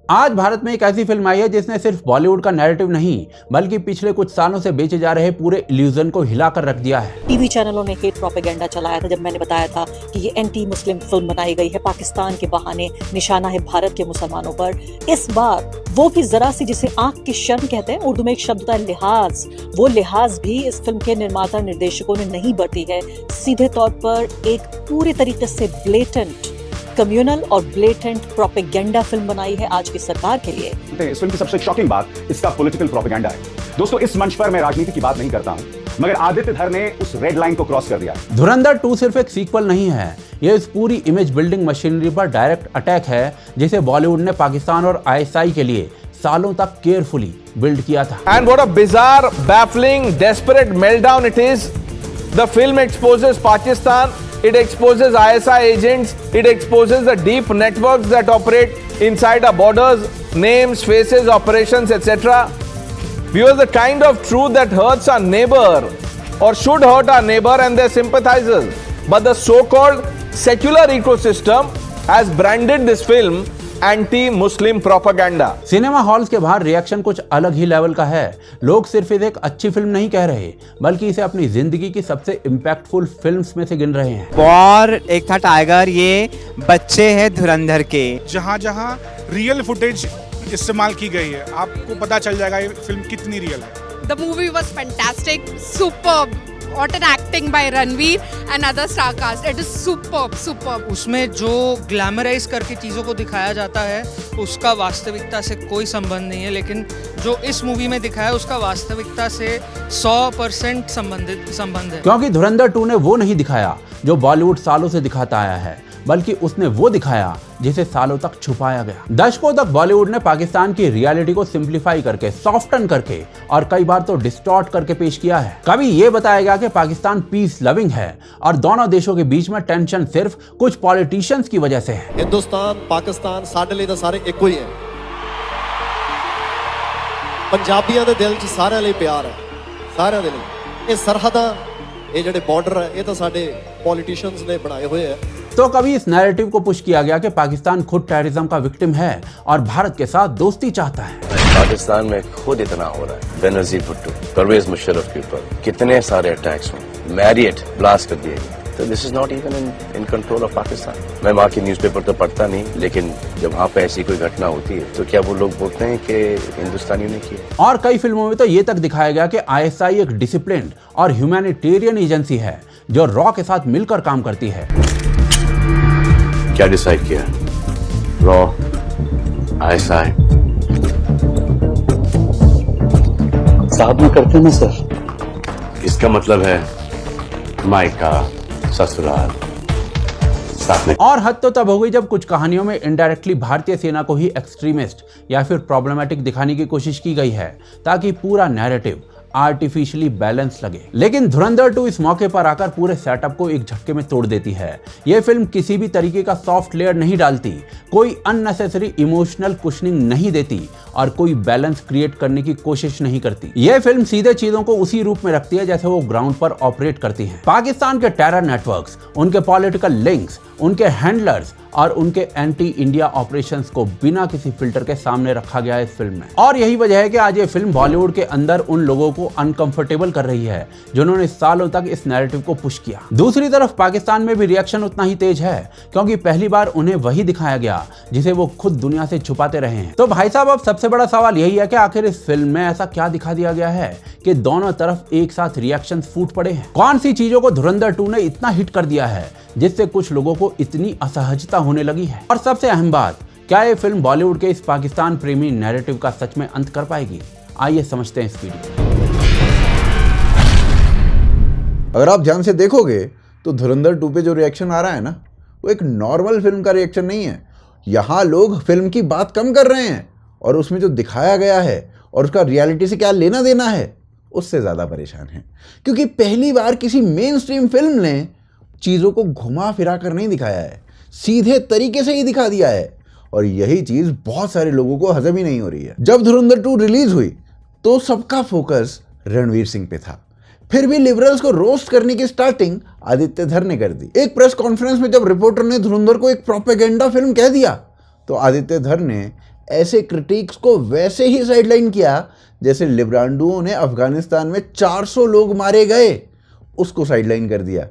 आज भारत में एक ऐसी फिल्म आई है जिसने सिर्फ बॉलीवुड का नैरेटिव नहीं बल्कि पिछले कुछ सालों से बेचे जा रहे पूरे इल्यूजन को हिलाकर रख दिया है। टीवी चैनलों ने हेट प्रोपेगेंडा चलाया था जब मैंने बताया था कि ये एंटी मुस्लिम फिल्म बनाई गई है, पाकिस्तान के बहाने, निशाना है भारत के मुसलमानों पर। इस बार वो भी जरा सी, जिसे आंख की शर्म कहते हैं, उर्दू में एक शब्द होता है लिहाज, वो लिहाज भी इस फिल्म के निर्माता निर्देशकों ने नहीं बरती है। सीधे तौर पर एक पूरे तरीके से ब्लेटेंट कम्युनल और ब्लेटेंट प्रोपेगेंडा फिल्म बनाई है आज की सरकार के लिए। इस फिल्म की सबसे शॉकिंग बात इसका पॉलिटिकल प्रोपेगेंडा है। दोस्तों, इस मंच पर मैं राजनीति की बात नहीं करता हूं, मगर आदित्य धर ने उस रेड लाइन को क्रॉस कर दिया। धुरंधर 2 सिर्फ एक सीक्वल नहीं है, यह इस पूरी इमेज बिल्डिंग मशीनरी पर डायरेक्ट अटैक है जिसे बॉलीवुड ने पाकिस्तान और आईएसआई के लिए सालों तक केयरफुली बिल्ड किया था। And what a bizarre, baffling, desperate meltdown it is. The film exposes Pakistan. It exposes ISI agents. It exposes the deep networks that operate inside our borders, names, faces, operations, etc. Viewers, the kind of truth that hurts our neighbor or should hurt our neighbor and their sympathizers. But the so-called secular ecosystem has branded this film anti Muslim propaganda. Cinema halls के बाहर reaction कुछ अलग ही level का है। लोग सिर्फ इसे एक अच्छी फिल्म नहीं कह रहे बल्कि इसे अपनी जिंदगी की सबसे इम्पैक्टफुल फिल्म्स में से गिन रहे हैं। और एक था टाइगर, ये बच्चे हैं धुरंधर के। जहाँ जहाँ रियल फुटेज इस्तेमाल की गई है आपको पता चल जाएगा ये फिल्म कितनी रियल है। The movie was fantastic, superb. What an acting by Ranveer and other star cast. It is superb, superb. उसमें जो ग्लैमराइज करके चीज़ों को दिखाया जाता है उसका वास्तविकता से कोई संबंध नहीं है, लेकिन जो इस मूवी में दिखाया है उसका वास्तविकता से 100% संबंध है। क्योंकि धुरंधर 2 ने वो नहीं दिखाया जो बॉलीवुड सालों से दिखाता आया है, बल्कि उसने वो दिखाया जिसे सालों तक छुपाया गया। दशकों तक बॉलीवुड ने पाकिस्तान की रियलिटी को सिंप्लीफाई करके, सॉफ्टन करके और कई बार तो डिस्टॉर्ट करके पेश किया है। कभी ये बताया गया कि पाकिस्तान पीस लविंग है और दोनों देशों के बीच में टेंशन सिर्फ कुछ पॉलिटिशियंस की वजह से है। हिंदुस्तान पाकिस्तान साडे लिए तो सारे एक ही है। पंजाबियों के दिल च सारे लिए प्यार है, सारे दे लिए। ये सरहदां, ये ਜਿਹੜੇ ਬਾਰਡਰ है, ये तो साडे पॉलिटिशियंस ने बनाए हुए हैं। तो कभी इस नैरेटिव को पुश किया गया कि पाकिस्तान खुद टेररिज्म का विक्टिम है और भारत के साथ दोस्ती चाहता है। पाकिस्तान में खुद इतना हो रहा है। बेनजीर भुट्टो, परवेज मुशर्रफ के ऊपर कितने सारे अटैक्स हुए, मैरियट ब्लास्ट कर दिए गए। तो this is not even in control of Pakistan. मैं वहाँ की न्यूज़पेपर तो पढ़ता नहीं, लेकिन जब वहाँ पे ऐसी कोई घटना होती है तो क्या वो लोग बोलते हैं कि हिंदुस्तानियों ने किया। और कई फिल्मों में तो ये तक दिखाया गया कि आईएसआई एक डिसिप्लिन्ड और ह्यूमैनिटेरियन एजेंसी है जो रॉ के साथ मिलकर काम करती है। क्या डिसाइड किया? रॉ, आईएसआई साथ में करते ना सर। इसका मतलब है मायका, ससुराल साथ में। और हद तो तब हो गई जब कुछ कहानियों में इनडायरेक्टली भारतीय सेना को ही एक्सट्रीमिस्ट या फिर प्रॉब्लमेटिक दिखाने की कोशिश की गई है ताकि पूरा नैरेटिव आर्टिफिशियली बैलेंस लगे। लेकिन धुरंधर 2 इस मौके पर आकर पूरे सेटअप को एक झटके में तोड़ देती है। यह फिल्म किसी भी तरीके का सॉफ्ट लेयर नहीं डालती, कोई अननेसेसरी इमोशनल कुशनिंग नहीं देती और कोई बैलेंस क्रिएट करने की कोशिश नहीं करती। यह फिल्म सीधे चीजों को उसी रूप में रखती है जैसे वो ग्राउंड पर ऑपरेट करती हैं। पाकिस्तान के टेरर नेटवर्क्स, उनके पॉलिटिकल लिंक्स, उनके हैंडलर्स और उनके एंटी इंडिया ऑपरेशंस को बिना किसी फिल्टर के सामने रखा गया है इस फिल्म में। और यही वजह है कि आज ये फिल्म बॉलीवुड के अंदर उन लोगों को अनकंफर्टेबल कर रही है जिन्होंने सालों तक इस नैरेटिव को पुश किया। दूसरी तरफ पाकिस्तान में भी रिएक्शन उतना ही तेज है क्योंकि पहली बार उन्हें वही दिखाया गया जिसे वो खुद दुनिया से छुपाते रहे हैं। तो भाई साहब, अब सबसे बड़ा सवाल यही है कि आखिर इस फिल्म में ऐसा क्या दिखा दिया गया है कि दोनों तरफ एक साथ रिएक्शन फूट पड़े हैं। कौन सी चीजों को धुरंधर 2 ने इतना हिट कर दिया है जिससे कुछ लोगों को इतनी असहजता होने लगी है। और सबसे अहम बात, क्या ये फिल्म बॉलीवुड के इस पाकिस्तान प्रेमी नैरेटिव का सच में अंत कर पाएगी? आइए समझते हैं इस वीडियो। अगर आप ध्यान से देखोगे तो धुरंधर 2 पे जो रिएक्शन आ रहा है ना, वो एक नॉर्मल फिल्म का रिएक्शन नहीं है। यहाँ लोग फिल्म की बात कम कर रहे हैं और उसमें जो दिखाया गया है और उसका रियलिटी से क्या लेना देना है उससे ज़्यादा परेशान हैं। क्योंकि पहली बार किसी मेन स्ट्रीम फिल्म ने चीज़ों को घुमा फिरा कर नहीं दिखाया है, सीधे तरीके से ही दिखा दिया है। और यही चीज़ बहुत सारे लोगों को हजम ही नहीं हो रही है। जब धुरंधर 2 रिलीज हुई तो सबका फोकस रणवीर सिंह पे था। फिर भी लिबरल्स को रोस्ट करने की स्टार्टिंग आदित्य धर ने कर दी। एक प्रेस कॉन्फ्रेंस में जब रिपोर्टर ने धुरंधर को एक प्रोपेगेंडा फिल्म कह दिया तो आदित्य धर ने ऐसे क्रिटिक्स को वैसे ही साइडलाइन किया जैसे लिब्रांडुओं ने अफगानिस्तान में 400 लोग मारे गए, उसको साइडलाइन कर दिया।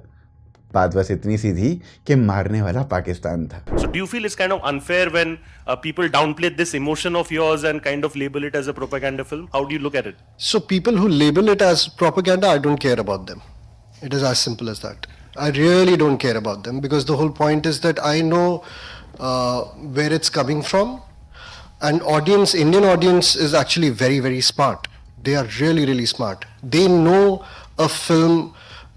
बात बस इतनी सी थी कि मारने वाला पाकिस्तान था। So do you feel it's kind of unfair when people downplay this emotion of yours and kind of label it as a propaganda film? How do you look at it? So people who label it as propaganda, I don't care about them. It is as simple as that. I really don't care about them because the whole point is that I know where it's coming from, and Indian audience is actually very, very smart. They are really, really smart. They know a film.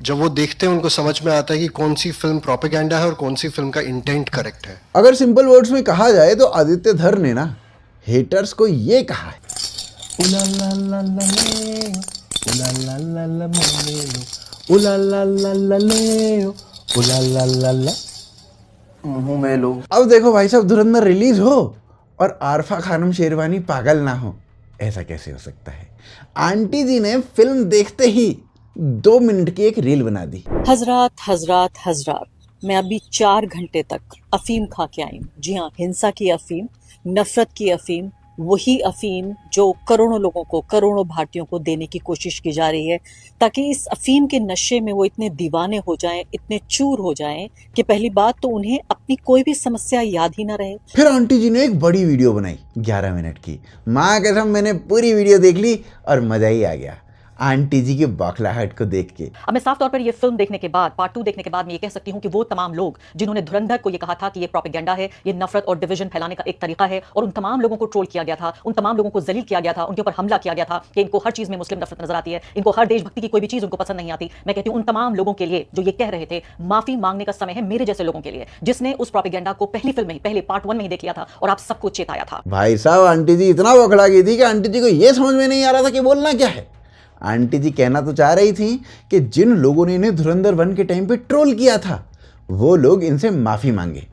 जब वो देखते हैं उनको समझ में आता है कि कौन सी फिल्म प्रोपेगेंडा है और कौन सी फिल्म का इंटेंट करेक्ट है। अगर सिंपल वर्ड्स में कहा जाए तो आदित्य धर ने ना हेटर्स को ये कहा है, अब देखो भाई साहब, धुरंधर रिलीज हो और आरफा खानम शेरवानी पागल ना हो, ऐसा कैसे हो सकता है? आंटी जी ने फिल्म देखते ही 2 मिनट की एक रील बना दी। हजरात, मैं अभी 4 घंटे तक अफीम खा के आई हूँ। जी हाँ, हिंसा की अफीम, नफरत की अफीम, वही अफीम जो करोड़ों लोगों को, करोड़ों भारतीयों को देने की कोशिश की जा रही है, ताकि इस अफीम के नशे में वो इतने दीवाने हो जाएं, इतने चूर हो जाएं कि पहली बात तो उन्हें अपनी कोई भी समस्या याद ही ना रहे। फिर आंटी जी ने एक बड़ी वीडियो बनाई 11 मिनट की। माँ कसम मैंने पूरी वीडियो देख ली और मजा ही आ गया आंटी जी की बौखलाहट को देख के। अब मैं साफ तौर पर ये फिल्म देखने के बाद, पार्ट 2 देखने के बाद मैं ये कह सकती हूँ कि वो तमाम लोग जिन्होंने धुरंधर को ये कहा था कि ये प्रोपेगेंडा है, ये नफरत और डिवीजन फैलाने का एक तरीका है, और उन तमाम लोगों को ट्रोल किया गया था, उन तमाम लोगों को जलील किया गया था, उनके ऊपर हमला किया गया था कि इनको हर चीज में मुस्लिम नफरत नजर आती है, इनको हर देशभक्ति की कोई भी चीज उनको पसंद नहीं आती। मैं कहती हूँ उन तमाम लोगों के लिए जो ये कह रहे थे, माफी मांगने का समय है मेरे जैसे लोगों के लिए, जिसने उस प्रोपेगेंडा को पहली फिल्म में ही, पहले पार्ट 1 में ही देख लिया था और आप सबको चेताया था। भाई साहब, आंटी जी इतना बौखला गई थी कि आंटी जी को ये समझ में नहीं आ रहा था कि बोलना क्या है। आंटी जी कहना तो चाह रही थी कि जिन लोगों ने इन्हें धुरंधर 1 के टाइम पे ट्रोल किया था वो लोग इनसे माफी मांगे,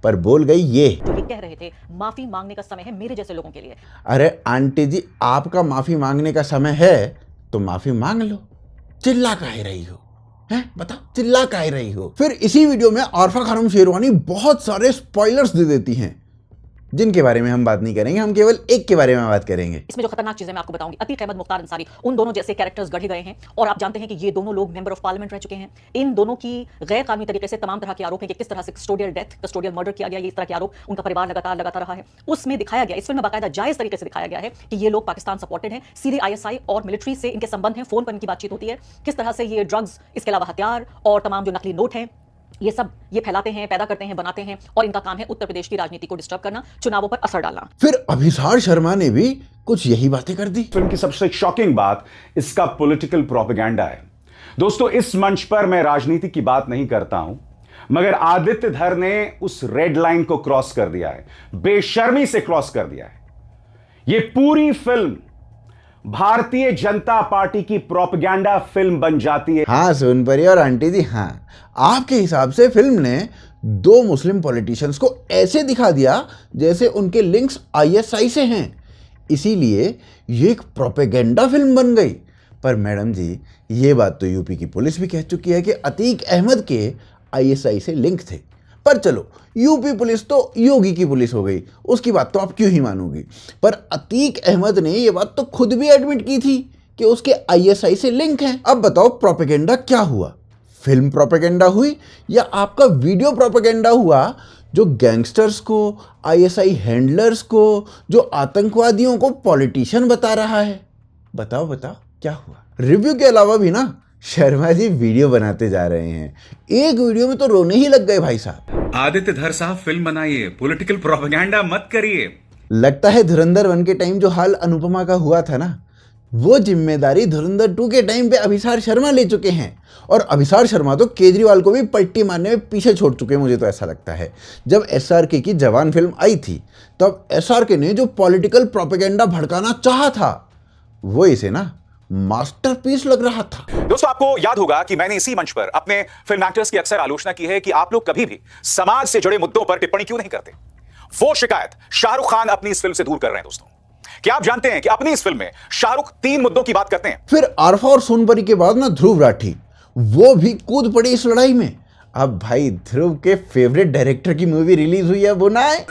पर बोल गई ये जो ये कह रहे थे, माफी मांगने का समय है मेरे जैसे लोगों के लिए। अरे आंटी जी, आपका माफी मांगने का समय है तो माफी मांग लो, चिल्ला काहे रही हो? हैं बताओ, चिल्ला काहे रही हो? फिर इसी वीडियो में आरफा खानम शेरवानी बहुत सारे स्पॉयलर्स दे देती हैं जिनके बारे में हम बात नहीं करेंगे, हम केवल एक के बारे में बात करेंगे। इसमें जो खतरनाक चीजें मैं आपको बताऊंगी, अतीक अहमद, मुख्तार अंसारी, उन दोनों जैसे कैरेक्टर्स गढ़े गए हैं, और आप जानते हैं कि ये दोनों लोग मेंबर ऑफ पार्लियामेंट रह चुके हैं। इन दोनों की गैर कानूनी तरीके से तमाम तरह के आरोप हैं कि किस तरह से कस्टोडियल डेथ, कस्टोडियल मर्डर किया गया, ये इस तरह के आरोप उनका परिवार लगातार लगाता रहा है। उसमें दिखाया गया, इस फिल्म में बाकायदा जायज तरीके से दिखाया गया है कि ये लोग पाकिस्तान सपोर्टेड हैं, सीधे ISI और मिलिट्री से इनके संबंध हैं, फोन पर इनकी बातचीत होती है, किस तरह से ये ड्रग्स, इसके अलावा हथियार और तमाम जो नकली नोट हैं, ये सब ये फैलाते हैं, पैदा करते हैं, बनाते हैं, और इनका काम है उत्तर प्रदेश की राजनीति को डिस्टर्ब करना, चुनावों पर असर डालना। फिर अभिसार शर्मा ने भी कुछ यही बातें कर दी। फिल्म की सबसे शॉकिंग बात इसका पॉलिटिकल प्रोपेगेंडा है। दोस्तों, इस मंच पर मैं राजनीति की बात नहीं करता हूं, मगर आदित्य धर ने उस रेड लाइन को क्रॉस कर दिया है, बेशर्मी से क्रॉस कर दिया है। यह पूरी फिल्म भारतीय जनता पार्टी की प्रोपेगेंडा फिल्म बन जाती है। हाँ सोनपरी और आंटी जी, हाँ, आपके हिसाब से फिल्म ने 2 मुस्लिम पॉलिटिशियंस को ऐसे दिखा दिया जैसे उनके लिंक्स ISI से हैं, इसीलिए ये एक प्रोपेगेंडा फिल्म बन गई। पर मैडम जी, ये बात तो यूपी की पुलिस भी कह चुकी है कि अतीक अहमद के ISI से लिंक थे। पर चलो, यूपी पुलिस तो योगी की पुलिस हो गई, उसकी बात तो आप क्यों ही मानोगी। पर अतीक अहमद ने ये बात तो खुद भी एडमिट की थी कि उसके ISI से लिंक है। अब बताओ, प्रोपेगेंडा क्या हुआ? फिल्म प्रोपेगेंडा हुई या आपका वीडियो प्रोपेगेंडा हुआ, जो गैंगस्टर्स को, ISI हैंडलर्स को, जो आतंकवादियों को पॉलिटिशियन बता रहा है? बताओ बताओ क्या हुआ? रिव्यू के अलावा भी ना शर्मा जी वीडियो बनाते जा रहे हैं, एक वीडियो में तो रोने ही लग गए भाई साहब। आदित्य धर साहब, फिल्म बनाइए, पॉलिटिकल प्रोपेगेंडा मत करिए। लगता है धुरंधर 1 के टाइम जो हाल अनुपमा का हुआ था ना, वो जिम्मेदारी धुरंधर 2 के टाइम पे अभिसार शर्मा ले चुके हैं। और अभिसार शर्मा तो केजरीवाल को भी पट्टी मारने में पीछे छोड़ चुके हैं, मुझे तो ऐसा लगता है। जब SRK की जवान फिल्म आई थी, तब SRK ने जो पॉलिटिकल प्रोपेगेंडा भड़काना चाहा था, वो इसे ना मास्टरपीस लग रहा था। दोस्तों, आपको याद होगा कि मैंने इसी मंच पर अपने फिल्म एक्टर्स की अक्सर आलोचना की है कि आप लोग कभी भी समाज से जुड़े मुद्दों पर टिप्पणी क्यों नहीं करते। वो शिकायत शाहरुख खान अपनी इस फिल्म से दूर कर रहे हैं। दोस्तों, क्या आप जानते हैं कि अपनी इस फिल्म में शाहरुख 3 मुद्दों की बात करते हैं। फिर आरफा और सोनपरी के बाद ना ध्रुव राठी, वो भी कूद पड़े इस लड़ाई में। अब भाई, ध्रुव के फेवरेट डायरेक्टर की मूवी रिलीज हुई है, वो ना है।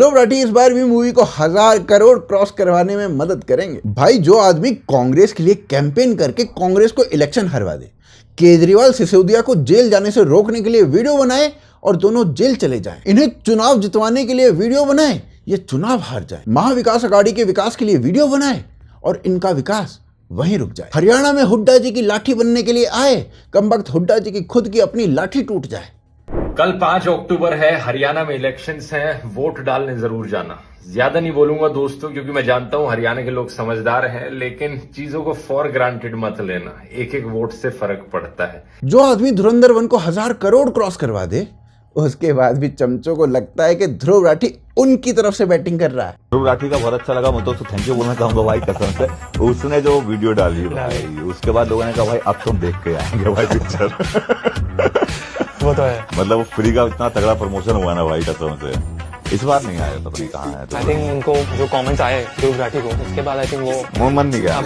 ध्रुव राठी इस बार भी मूवी को 1000 करोड़ क्रॉस करवाने में मदद करेंगे। भाई, जो आदमी कांग्रेस के लिए कैंपेन करके कांग्रेस को इलेक्शन हरवा दे, केजरीवाल सिसोदिया को जेल जाने से रोकने के लिए वीडियो बनाए और दोनों जेल चले जाएं, इन्हें चुनाव जितवाने के लिए वीडियो बनाए, ये चुनाव हार जाए, महाविकास अघाड़ी के विकास के लिए वीडियो बनाए और इनका विकास वहीं रुक जाए, हरियाणा में हुड्डा जी की लाठी बनने के लिए आए, कमबख्त हुड्डा जी की खुद की अपनी लाठी टूट जाए। कल 5 अक्टूबर है, हरियाणा में इलेक्शंस हैं, वोट डालने जरूर जाना। ज्यादा नहीं बोलूंगा दोस्तों, क्योंकि मैं जानता हूं हरियाणा के लोग समझदार हैं, लेकिन चीजों को फॉर ग्रांटेड मत लेना, एक एक वोट से फर्क पड़ता है। जो आदमी धुरंधर 1 को 1000 करोड़ क्रॉस करवा दे, उसके बाद भी चमचों को लगता है कि ध्रुव राठी उनकी तरफ से बैटिंग कर रहा है। ध्रुव राठी का बहुत अच्छा लगा, मैं तो उसको थैंक यू बोलना चाहूंगा भाई, कसम से। उसने जो वीडियो डाली भाई, उसके बाद लोगों ने कहा भाई अब तुम देख के आएंगे भाई पिक्चर। वो तो है, मतलब वो फ्री का इतना तगड़ा प्रमोशन हुआ ना भाई, कसम से। इस बार नहीं आया, पता नहीं कहाँ है। आई थिंक उनको जो कमेंट्स आए ध्रुव राठी को, उसके बाद आई थिंक वो मन नहीं गया, अब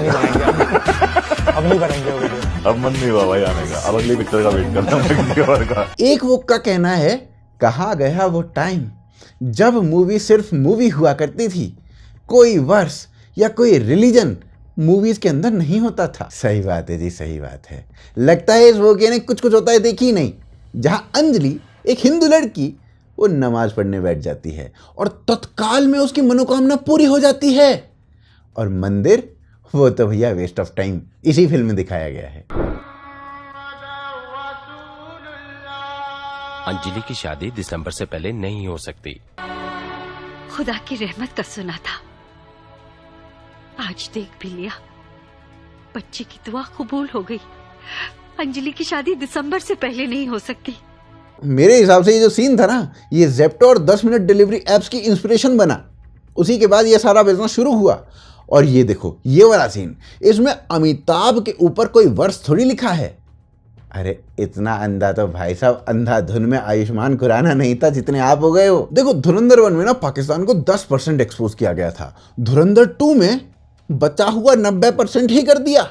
नहीं बनाएंगे वो वीडियो। अब मन नहीं हुआ भाई आने का, अब अगली पिक्चर का वेट करना है। एक वो का कहना है, कहाँ गया वो टाइम जब मूवी सिर्फ मूवी हुआ करती थी, कोई वर्स या कोई रिलीजन मूवीज के अंदर नहीं होता था। सही बात है जी, सही बात है। लगता है इस वो ने कुछ होता है देखी नहीं, जहां अंजलि एक हिंदू लड़की वो नमाज पढ़ने बैठ जाती है और तत्काल में उसकी मनोकामना पूरी हो जाती है, और मंदिर वो तो भैया वेस्ट ऑफ टाइम इसी फिल्म में दिखाया गया है। अंजलि की शादी दिसंबर से पहले नहीं हो सकती। खुदा की रहमत का सुना था, आज देख भी लिया, बच्चे की दुआ कबूल हो गई। अंजलि की शादी दिसंबर से पहले नहीं हो सकती। मेरे हिसाब से ये जो सीन था ना, ये ज़ेप्टो और 10 मिनट डिलीवरी एप्स की इंस्पिरेशन बना, उसी के बाद ये सारा बिजनेस शुरू हुआ। और ये देखो, ये वाला सीन, इसमें अमिताभ के ऊपर कोई वर्स थोड़ी लिखा है। अरे इतना अंधा तो भाई साहब अंधाधुन में आयुष्मान खुराना नहीं था जितने आप हो गए हो। देखो, धुरंधर 1 में ना पाकिस्तान को 10% एक्सपोज किया गया था, धुरंधर 2 में बचा हुआ 90% ही कर दिया,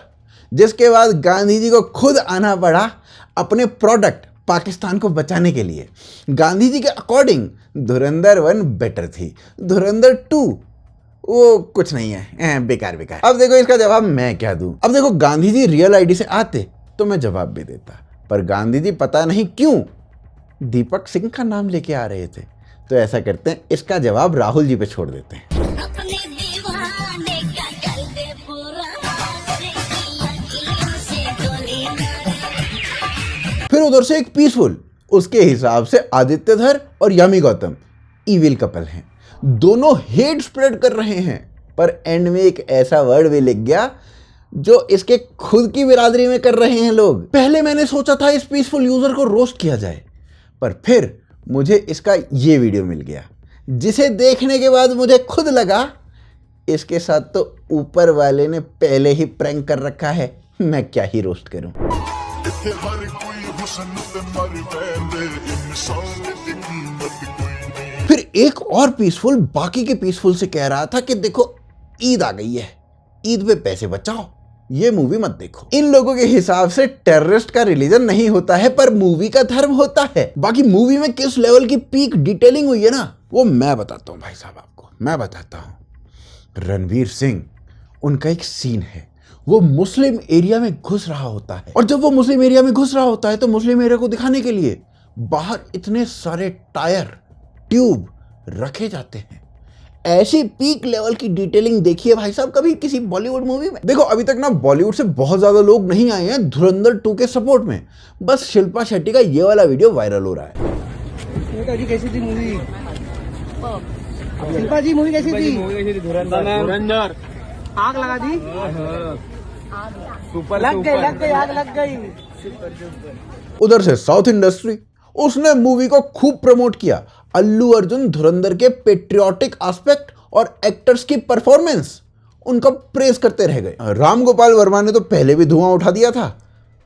जिसके बाद गांधी जी को खुद आना पड़ा अपने प्रोडक्ट पाकिस्तान को बचाने के लिए। गांधी जी के अकॉर्डिंग धुरंधर 1 बेटर थी, धुरंधर 2 वो कुछ नहीं है, बेकार बेकार। अब देखो इसका जवाब मैं क्या दूं। अब देखो, गांधी जी रियल आईडी से आते तो मैं जवाब भी देता, पर गांधी जी पता नहीं क्यों दीपक सिंह का नाम लेके आ रहे थे। तो ऐसा करते हैं, इसका जवाब राहुल जी पे छोड़ देते हैं। फिर उधर से एक पीसफुल, उसके हिसाब से आदित्यधर और यामी गौतम इविल कपल हैं, दोनों हेट स्प्रेड कर रहे हैं, पर एंड में एक ऐसा वर्ड भी लिख गया जो इसके खुद की बिरादरी में कर रहे हैं लोग। पहले मैंने सोचा था इस पीसफुल यूजर को रोस्ट किया जाए, पर फिर मुझे इसका ये वीडियो मिल गया, जिसे देखने के बाद मुझे खुद लगा इसके साथ तो ऊपर वाले ने पहले ही प्रैंक कर रखा है, मैं क्या ही रोस्ट करूं। फिर एक और पीसफुल बाकी के पीसफुल से कह रहा था कि देखो ईद आ गई है, ईद पे पैसे बचाओ, ये मूवी मत देखो। इन लोगों के हिसाब से टेररिस्ट का रिलीजन नहीं होता है, पर मूवी का धर्म होता है। बाकी मूवी में किस लेवल की पीक डिटेलिंग हुई है ना, वो मैं बताता हूँ भाई साहब, आपको मैं बताता हूँ। रणवीर सिंह, उनका एक सीन है, वो मुस्लिम एरिया में घुस रहा होता है, और जब वो मुस्लिम एरिया में घुस रहा होता है तो मुस्लिम एरिया को दिखाने के लिए बाहर इतने सारे टायर ट्यूब रखे जाते हैं। ऐसी पीक लेवल की डिटेलिंग देखी है भाई साहब कभी किसी बॉलीवुड मूवी में? देखो, अभी तक ना बॉलीवुड से बहुत ज्यादा लोग नहीं आए हैं धुरंधर 2 के सपोर्ट में, बस शिल्पा शेट्टी का ये वाला वीडियो वायरल हो रहा है। जी कैसी थी मूवी? शिल्पा जी मूवी कैसी थी? धुरंधर आग लगा दी, लग गई आग लग गई। उधर से साउथ इंडस्ट्री, उसने मूवी को खूब प्रमोट किया। अल्लू अर्जुन धुरंधर के पेट्रियोटिक एस्पेक्ट और एक्टर्स की परफॉर्मेंस उनका प्रेज करते रह गए। राम गोपाल वर्मा ने तो पहले भी धुआं उठा दिया था,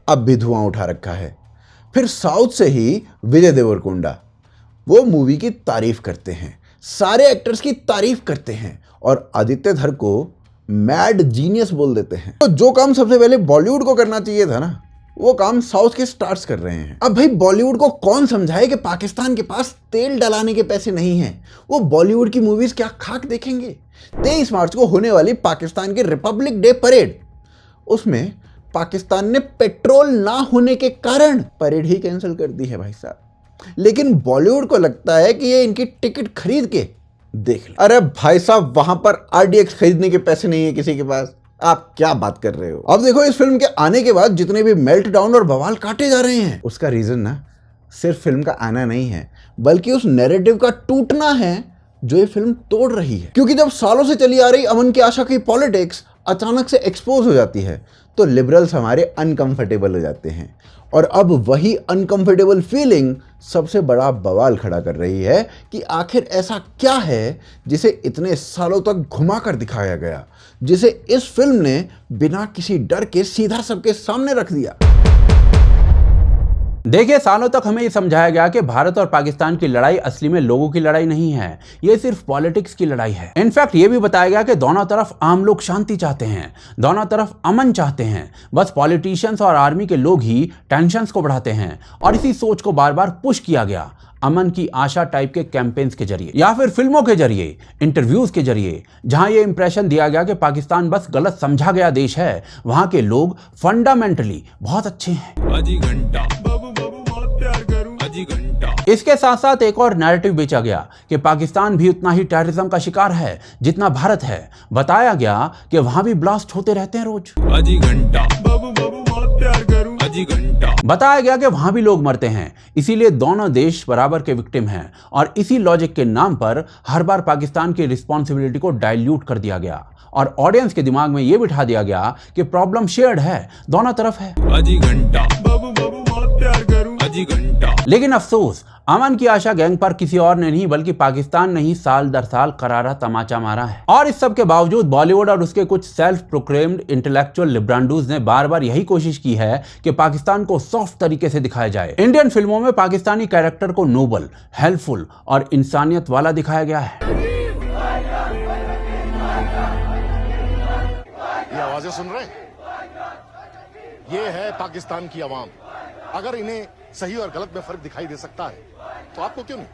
अब भी धुआं उठा रखा है। फिर साउथ से ही विजय देवरकोंडा, वो मूवी की तारीफ करते हैं, सारे एक्टर्स की तारीफ करते हैं, और आदित्यधर को मैड जीनियस बोल देते हैं। तो जो काम सबसे पहले बॉलीवुड को करना चाहिए था ना, वो काम साउथ के स्टार्स कर रहे हैं। अब भाई बॉलीवुड को कौन समझाए कि पाकिस्तान के पास तेल डलाने के पैसे नहीं हैं। वो बॉलीवुड की मूवीज क्या खाक देखेंगे। 23 मार्च को होने वाली पाकिस्तान की रिपब्लिक डे परेड, उसमें पाकिस्तान ने पेट्रोल ना होने के कारण परेड ही कैंसिल कर दी है भाई साहब। लेकिन बॉलीवुड को लगता है कि ये इनकी टिकट खरीद के देख ले। अरे भाई साहब, वहां पर RDX खरीदने के पैसे नहीं है किसी के पास। आप क्या बात कर रहे हो। अब देखो, इस फिल्म के आने के बाद जितने भी मेल्ट डाउन और बवाल काटे जा रहे हैं, उसका रीजन ना सिर्फ फिल्म का आना नहीं है, बल्कि उस नैरेटिव का टूटना है जो ये फिल्म तोड़ रही है। क्योंकि जब सालों से चली आ रही अमन की आशा की पॉलिटिक्स अचानक से एक्सपोज हो जाती है तो लिबरल्स हमारे अनकंफर्टेबल हो जाते हैं। और अब वही अनकंफर्टेबल फीलिंग सबसे बड़ा बवाल खड़ा कर रही है कि आखिर ऐसा क्या है जिसे इतने सालों तक घुमाकर दिखाया गया, जिसे इस फिल्म ने बिना किसी डर के सीधा सबके सामने रख दिया। देखिए, सालों तक हमें ये समझाया गया कि भारत और पाकिस्तान की लड़ाई असली में लोगों की लड़ाई नहीं है, ये सिर्फ पॉलिटिक्स की लड़ाई है। इनफैक्ट ये भी बताया गया कि दोनों तरफ आम लोग शांति चाहते हैं, दोनों तरफ अमन चाहते हैं, बस पॉलिटिशियंस और आर्मी के लोग ही टेंशंस को बढ़ाते हैं। और इसी सोच को बार बार पुश किया गया अमन की आशा टाइप के कैंपेन्स के जरिए या फिर फिल्मों के जरिए, इंटरव्यूज के जरिए, जहां ये इंप्रेशन दिया गया कि पाकिस्तान बस गलत समझा गया देश है, वहां के लोग फंडामेंटली बहुत अच्छे हैं। इसके साथ साथ एक और नैरेटिव बेचा गया कि पाकिस्तान भी उतना ही टेररिज्म का शिकार है जितना भारत है। बताया गया कि वहां भी ब्लास्ट होते रहते हैं रोज। बताया गया कि वहां भी लोग मरते हैं, इसीलिए दोनों देश बराबर के विक्टिम हैं। और इसी लॉजिक के नाम पर हर बार पाकिस्तान की रिस्पॉन्सिबिलिटी को डाइल्यूट कर दिया गया और ऑडियंस के दिमाग में यह बिठा दिया गया कि प्रॉब्लम शेयर्ड है, दोनों तरफ है। लेकिन अफसोस, अमन की आशा गैंग पर किसी और ने नहीं बल्कि पाकिस्तान ने ही साल दर साल करारा तमाचा मारा है। और इस सब के बावजूद बॉलीवुड और उसके कुछ सेल्फ प्रोक्लेम्ड इंटेलेक्चुअल लिब्रांडूज ने बार बार यही कोशिश की है कि पाकिस्तान को सॉफ्ट तरीके से दिखाया जाए। इंडियन फिल्मों में पाकिस्तानी कैरेक्टर को नोबल, हेल्पफुल और इंसानियत वाला दिखाया गया है। ये आवाजें सुन रहे हैं? ये है पाकिस्तान की आवाम। अगर इन्हें सही और गलत में फर्क दिखाई दे सकता है तो आपको क्यों नहीं?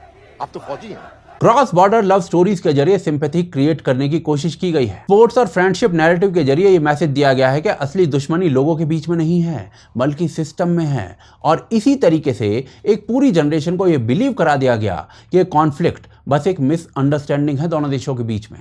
आप तो फौजी हैं। क्रॉस बॉर्डर लव स्टोरीज के जरिए सिंपैथी क्रिएट करने की कोशिश की गई है। स्पोर्ट्स और फ्रेंडशिप नैरेटिव के जरिए ये मैसेज दिया गया है कि असली दुश्मनी लोगों के बीच में नहीं है बल्कि सिस्टम में है। और इसी तरीके से एक पूरी जनरेशन को ये बिलीव करा दिया गया कि ये कॉन्फ्लिक्ट बस एक मिसअंडरस्टैंडिंग है दोनों देशों के बीच में।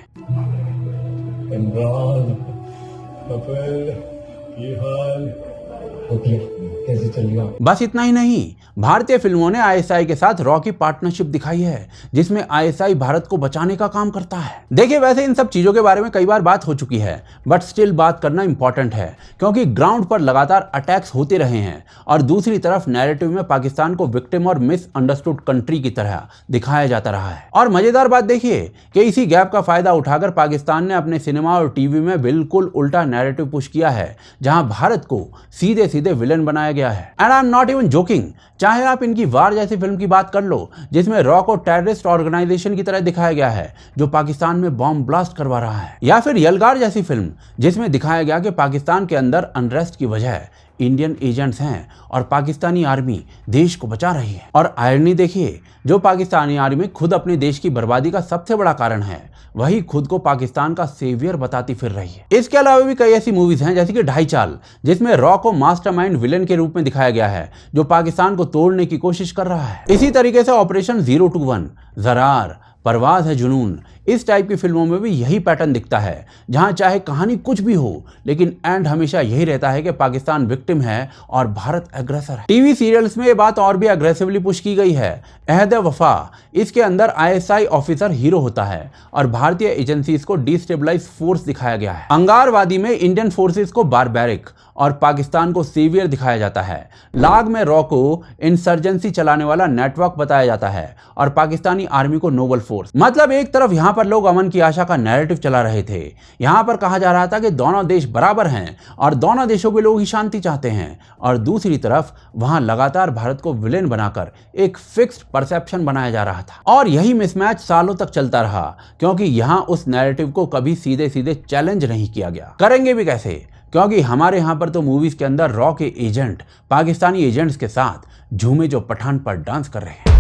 कैसे चलेगा? बस इतना ही नहीं, भारतीय फिल्मों ने ISI के साथ रॉ की पार्टनरशिप दिखाई है जिसमें ISI भारत को बचाने का काम करता है। देखिए, वैसे इन सब चीजों के बारे में कई बार बात हो चुकी है, बट स्टिल बात करना इंपॉर्टेंट है क्योंकि ग्राउंड पर लगातार अटैक्स होते रहे हैं और दूसरी तरफ नैरेटिव में पाकिस्तान को विक्टिम और मिसअंडरस्टूड कंट्री की तरह दिखाया जाता रहा है। और मजेदार बात देखिए कि इसी गैप का फायदा उठाकर पाकिस्तान ने अपने सिनेमा और टीवी में बिल्कुल उल्टा नैरेटिव पुश किया है, जहां भारत को सीधे सीधे विलेन बनाया गया है। And I am not even joking. चाहे आप इनकी वार जैसी फिल्म की बात कर लो जिसमें रॉ को टेररिस्ट ऑर्गेनाइजेशन की तरह दिखाया गया है जो पाकिस्तान में बॉम्ब ब्लास्ट करवा रहा है, या फिर यलगार जैसी फिल्म जिसमें दिखाया गया कि पाकिस्तान के अंदर अनरेस्ट की वजह इंडियन एजेंट्स हैं और पाकिस्तानी आर्मी देश को बचा रही है। और आयरनी देखिए, जो पाकिस्तानी आर्मी खुद अपने देश की बर्बादी का सबसे बड़ा कारण है, वही खुद को पाकिस्तान का सेवियर बताती फिर रही है। इसके अलावा भी कई ऐसी मूवीज हैं जैसे कि ढाई चाल, जिसमें रॉ को मास्टरमाइंड विलेन के रूप में दिखाया गया है जो पाकिस्तान को तोड़ने की कोशिश कर रहा है। इसी तरीके से ऑपरेशन 021, ज़रार, परवाज़ है जुनून, इस टाइप की फिल्मों में भी यही पैटर्न दिखता है, जहां चाहे कहानी कुछ भी हो लेकिन एंड हमेशा यही रहता है कि पाकिस्तान विक्टिम है और भारत एग्रेसर है। टीवी सीरियल्स में ये बात और भी अग्रेसिवली पुश की गई है। अहद वफा, इसके अंदर ISI ऑफिसर हीरो होता है और भारतीय एजेंसीज को डिस्टेबलाइज फोर्स दिखाया गया है। अंगारवादी में इंडियन फोर्सेस को बारबैरिक और पाकिस्तान को सेवियर दिखाया जाता है। लाग में रॉ को इंसर्जेंसी चलाने वाला नेटवर्क बताया जाता है और पाकिस्तानी आर्मी को नोबल फोर्स। मतलब एक तरफ यहाँ पर लोग अमन की आशा का नैरेटिव चला रहे थे, यहाँ पर कहा जा रहा था कि दोनों देश बराबर हैं और दोनों देशों के लोग ही शांति चाहते हैं, और दूसरी तरफ वहां लगातार भारत को विलेन बनाकर एक फिक्स्ड परसेप्शन बनाया जा रहा था। और यही मिसमैच सालों तक चलता रहा क्योंकि यहाँ उस नैरेटिव को कभी सीधे सीधे चैलेंज नहीं किया गया। करेंगे भी कैसे, क्योंकि हमारे यहाँ पर तो मूवीज के अंदर रॉ के एजेंट पाकिस्तानी एजेंट्स के साथ झूमे जो पठान पर डांस कर रहे हैं।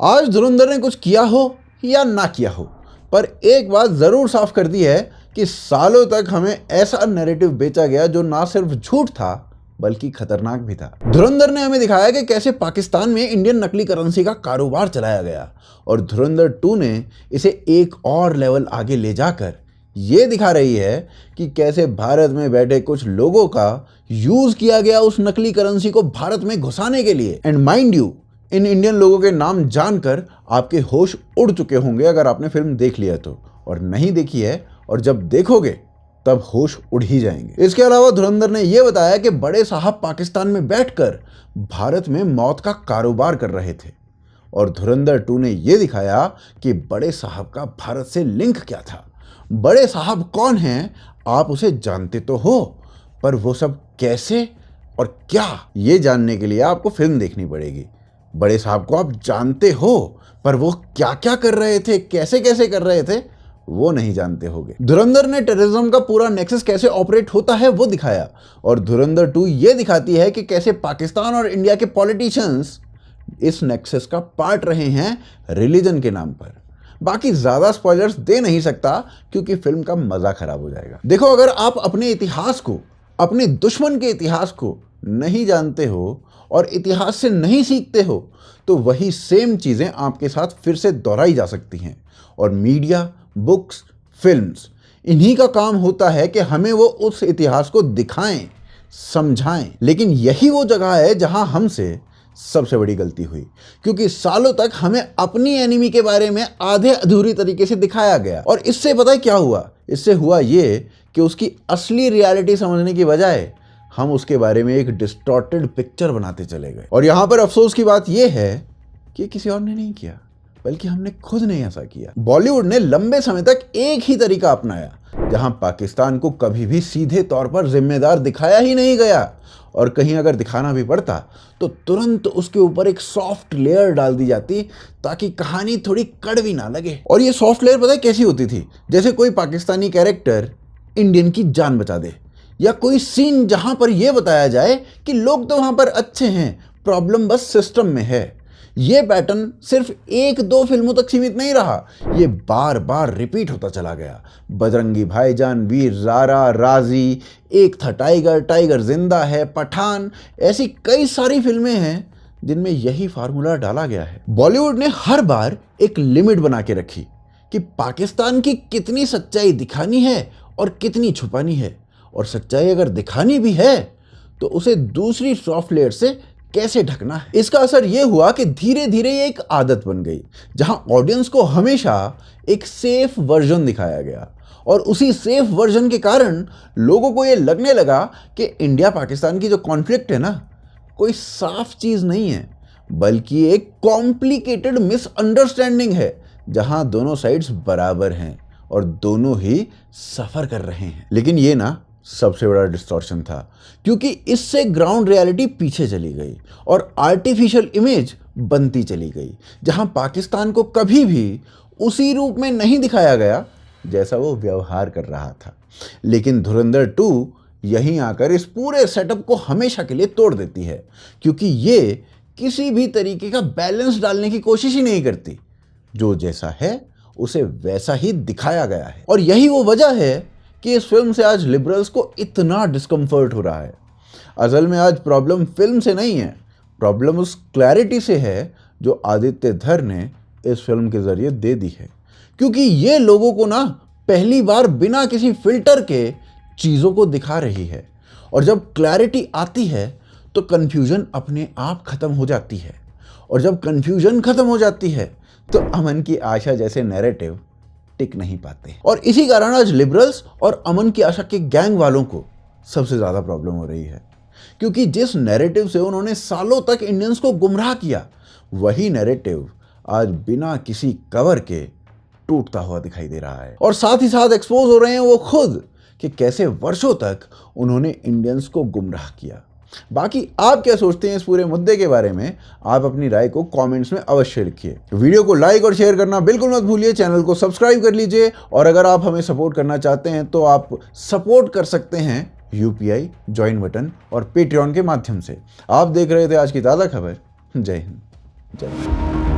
आज धुरंधर ने कुछ किया हो या ना किया हो, पर एक बात जरूर साफ कर दी है कि सालों तक हमें ऐसा नैरेटिव बेचा गया जो ना सिर्फ झूठ था बल्कि खतरनाक भी था। धुरंधर ने हमें दिखाया कि कैसे पाकिस्तान में इंडियन नकली करेंसी का कारोबार चलाया गया, और धुरंधर 2 ने इसे एक और लेवल आगे ले जाकर ये दिखा रही है कि कैसे भारत में बैठे कुछ लोगों का यूज किया गया उस नकली करेंसी को भारत में घुसाने के लिए। And mind you, in Indian लोगों के नाम जानकर आपके होश उड़ चुके होंगे अगर आपने फिल्म देख लिया तो, और नहीं देखी है और जब देखोगे तब होश उड़ ही जाएंगे। इसके अलावा धुरंधर ने यह बताया कि बड़े साहब पाकिस्तान में बैठकर भारत में मौत का कारोबार कर रहे थे, और धुरंधर 2 ने यह दिखाया कि बड़े साहब का भारत से लिंक क्या था। बड़े साहब कौन हैं आप उसे जानते तो हो, पर वो सब कैसे और क्या, ये जानने के लिए आपको फिल्म देखनी पड़ेगी। बड़े साहब को आप जानते हो, पर वो क्या क्या कर रहे थे, कैसे कैसे कर रहे थे, वो नहीं जानते होगे। धुरंधर ने टेररिज्म का पूरा नेक्सस कैसे ऑपरेट होता है वो दिखाया, और धुरंधर 2 ये दिखाती है कि कैसे पाकिस्तान और इंडिया के पॉलिटिशियंस इस नेक्सस का पार्ट रहे हैं रिलीजन के नाम पर। बाकी ज्यादा स्पॉयलर्स दे नहीं सकता क्योंकि फिल्म का मजा खराब हो जाएगा। देखो, अगर आप अपने इतिहास को, अपने दुश्मन के इतिहास को नहीं जानते हो और इतिहास से नहीं सीखते हो, तो वही सेम चीजें आपके साथ फिर से दोहराई जा सकती हैं। और मीडिया, बुक्स, फिल्म्स, इन्हीं का काम होता है कि हमें वो उस इतिहास को दिखाएं, समझाएं। लेकिन यही वो जगह है जहां हमसे सबसे बड़ी गलती हुई, क्योंकि सालों तक हमें अपनी एनिमी के बारे में आधे अधूरी तरीके से दिखाया गया, और इससे पता है क्या हुआ? इससे हुआ ये कि उसकी असली रियलिटी समझने की बजाय हम उसके बारे में एक डिस्टॉर्टेड पिक्चर बनाते चले गए। और यहां पर अफसोस की बात यह है कि किसी और ने नहीं किया, बल्कि हमने खुद ने ऐसा किया। बॉलीवुड ने लंबे समय तक एक ही तरीका अपनाया जहां पाकिस्तान को कभी भी सीधे तौर पर जिम्मेदार दिखाया ही नहीं गया, और कहीं अगर दिखाना भी पड़ता तो तुरंत उसके ऊपर एक सॉफ्ट लेयर डाल दी जाती ताकि कहानी थोड़ी कड़वी ना लगे। और ये सॉफ्ट लेयर पता है कैसी होती थी? जैसे कोई पाकिस्तानी कैरेक्टर इंडियन की जान बचा दे, या कोई सीन जहां पर यह बताया जाए कि लोग तो वहां पर अच्छे हैं, प्रॉब्लम बस सिस्टम में है। ये पैटर्न सिर्फ 1-2 फिल्मों तक सीमित नहीं रहा, ये बार बार रिपीट होता चला गया। बजरंगी भाईजान, वीर ज़ारा, राजी, एक था टाइगर, टाइगर जिंदा है, पठान, ऐसी कई सारी फिल्में हैं जिनमें यही फार्मूला डाला गया है। बॉलीवुड ने हर बार एक लिमिट बना के रखी कि पाकिस्तान की कितनी सच्चाई दिखानी है और कितनी छुपानी है, और सच्चाई अगर दिखानी भी है तो उसे दूसरी सॉफ्ट लेयर से कैसे ढकना है। इसका असर यह हुआ कि धीरे धीरे ये एक आदत बन गई जहां ऑडियंस को हमेशा एक सेफ वर्जन दिखाया गया, और उसी सेफ वर्जन के कारण लोगों को यह लगने लगा कि इंडिया पाकिस्तान की जो कॉन्फ्लिक्ट है ना, कोई साफ चीज नहीं है, बल्कि एक कॉम्प्लिकेटेड मिसअंडरस्टैंडिंग है जहां दोनों साइड्स बराबर हैं और दोनों ही सफर कर रहे हैं। लेकिन ये ना सबसे बड़ा डिस्टॉर्शन था, क्योंकि इससे ग्राउंड रियलिटी पीछे चली गई और आर्टिफिशियल इमेज बनती चली गई, जहां पाकिस्तान को कभी भी उसी रूप में नहीं दिखाया गया जैसा वो व्यवहार कर रहा था। लेकिन धुरंधर 2 यहीं आकर इस पूरे सेटअप को हमेशा के लिए तोड़ देती है, क्योंकि ये किसी भी तरीके का बैलेंस डालने की कोशिश ही नहीं करती। जो जैसा है उसे वैसा ही दिखाया गया है, और यही वो वजह है कि इस फिल्म से आज लिबरल्स को इतना डिस्कम्फर्ट हो रहा है। असल में आज प्रॉब्लम फिल्म से नहीं है, प्रॉब्लम उस क्लैरिटी से है जो आदित्य धर ने इस फिल्म के जरिए दे दी है, क्योंकि ये लोगों को ना पहली बार बिना किसी फिल्टर के चीज़ों को दिखा रही है, और जब क्लैरिटी आती है तो कन्फ्यूजन अपने आप खत्म हो जाती है, और जब कन्फ्यूजन खत्म हो जाती है तो अमन की आशा जैसे नैरेटिव टिक नहीं पाते। और इसी कारण आज लिबरल्स और अमन की आशा के गैंग वालों को सबसे ज़्यादा प्रॉब्लम हो रही है, क्योंकि जिस नैरेटिव से उन्होंने सालों तक इंडियंस को गुमराह किया, वही नैरेटिव आज बिना किसी कवर के टूटता हुआ दिखाई दे रहा है। और साथ ही साथ एक्सपोज हो रहे हैं वो खुद कि कैसे वर्षों तक उन्होंने इंडियंस को गुमराह किया। बाकी आप क्या सोचते हैं इस पूरे मुद्दे के बारे में, आप अपनी राय को कमेंट्स में अवश्य लिखिए। वीडियो को लाइक और शेयर करना बिल्कुल मत भूलिए, चैनल को सब्सक्राइब कर लीजिए और अगर आप हमें सपोर्ट करना चाहते हैं तो आप सपोर्ट कर सकते हैं UPI, ज्वाइन बटन और पेट्रियन के माध्यम से। आप देख रहे थे आज की ताज़ा खबर। जय हिंद, जय भारत।